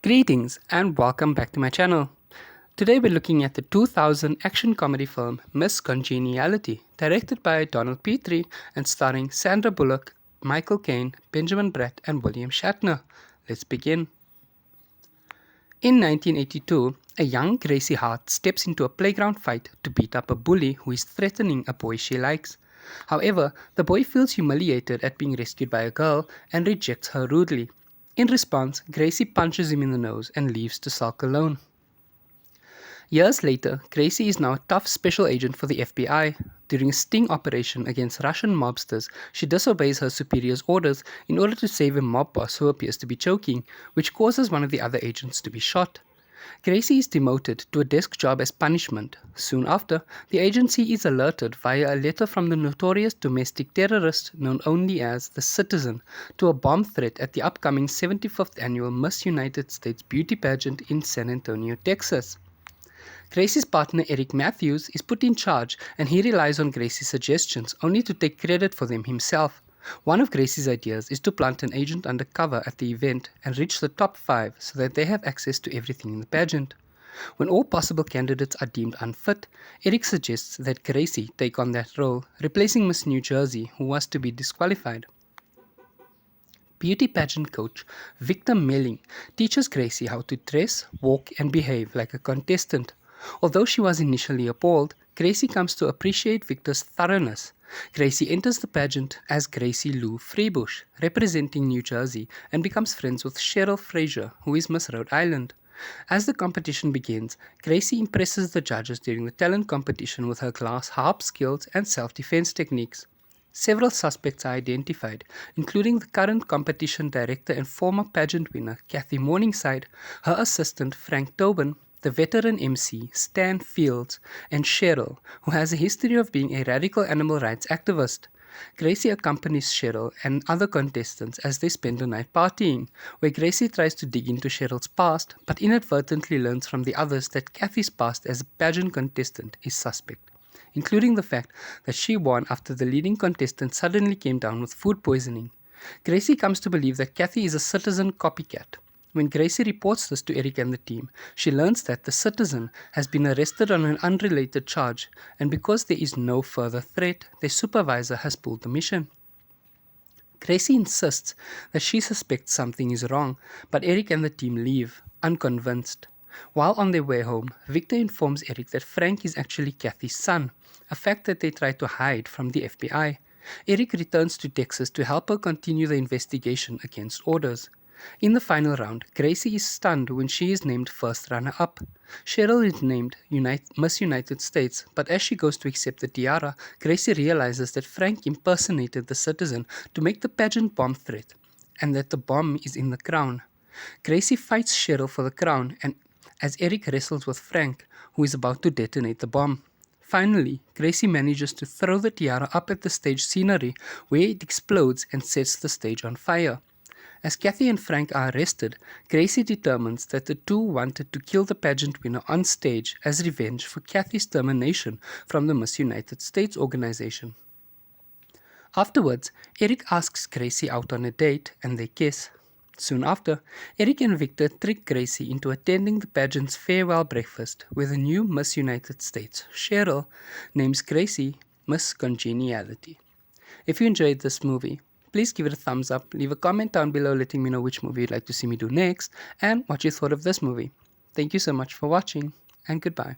Greetings and welcome back to my channel. Today we're looking at the 2000 action comedy film Miss Congeniality, directed by Donal Petrie and starring Sandra Bullock, Michael Caine, Benjamin Bratt and William Shatner. Let's begin. In 1982, a young Gracie Hart steps into a playground fight to beat up a bully who is threatening a boy she likes. However, the boy feels humiliated at being rescued by a girl and rejects her rudely. In response, Gracie punches him in the nose and leaves to sulk alone. Years later, Gracie is now a tough special agent for the FBI. During a sting operation against Russian mobsters, she disobeys her superior's orders in order to save a mob boss who appears to be choking, which causes one of the other agents to be shot. Gracie is demoted to a desk job as punishment. Soon after, the agency is alerted via a letter from the notorious domestic terrorist known only as the Citizen to a bomb threat at the upcoming 75th annual Miss United States beauty pageant in San Antonio, Texas. Gracie's partner Eric Matthews is put in charge and he relies on Gracie's suggestions only to take credit for them himself. One of Gracie's ideas is to plant an agent undercover at the event and reach the top 5 so that they have access to everything in the pageant. When all possible candidates are deemed unfit, Eric suggests that Gracie take on that role, replacing Miss New Jersey, who was to be disqualified. Beauty pageant coach Victor Melling teaches Gracie how to dress, walk and behave like a contestant. Although she was initially appalled, Gracie comes to appreciate Victor's thoroughness. Gracie enters the pageant as Gracie Lou Freebush, representing New Jersey, and becomes friends with Cheryl Frazier, who is Miss Rhode Island. As the competition begins, Gracie impresses the judges during the talent competition with her glass harp skills and self-defense techniques. Several suspects are identified, including the current competition director and former pageant winner Kathy Morningside, her assistant Frank Tobin, the veteran MC Stan Fields, and Cheryl, who has a history of being a radical animal rights activist. Gracie accompanies Cheryl and other contestants as they spend the night partying, where Gracie tries to dig into Cheryl's past, but inadvertently learns from the others that Kathy's past as a pageant contestant is suspect, including the fact that she won after the leading contestant suddenly came down with food poisoning. Gracie comes to believe that Kathy is a Citizen copycat. When Gracie reports this to Eric and the team, she learns that the Citizen has been arrested on an unrelated charge, and because there is no further threat, their supervisor has pulled the mission. Gracie insists that she suspects something is wrong, but Eric and the team leave, unconvinced. While on their way home, Victor informs Eric that Frank is actually Kathy's son, a fact that they try to hide from the FBI. Eric returns to Texas to help her continue the investigation against orders. In the final round, Gracie is stunned when she is named first runner-up. Cheryl is named Miss United States, but as she goes to accept the tiara, Gracie realizes that Frank impersonated the Citizen to make the pageant bomb threat, and that the bomb is in the crown. Gracie fights Cheryl for the crown, and as Eric wrestles with Frank, who is about to detonate the bomb. Finally, Gracie manages to throw the tiara up at the stage scenery, where it explodes and sets the stage on fire. As Kathy and Frank are arrested, Gracie determines that the two wanted to kill the pageant winner on stage as revenge for Kathy's termination from the Miss United States organization. Afterwards, Eric asks Gracie out on a date and they kiss. Soon after, Eric and Victor trick Gracie into attending the pageant's farewell breakfast, where the new Miss United States, Cheryl, names Gracie Miss Congeniality. If you enjoyed this movie, please give it a thumbs up, leave a comment down below letting me know which movie you'd like to see me do next, and what you thought of this movie. Thank you so much for watching, and goodbye.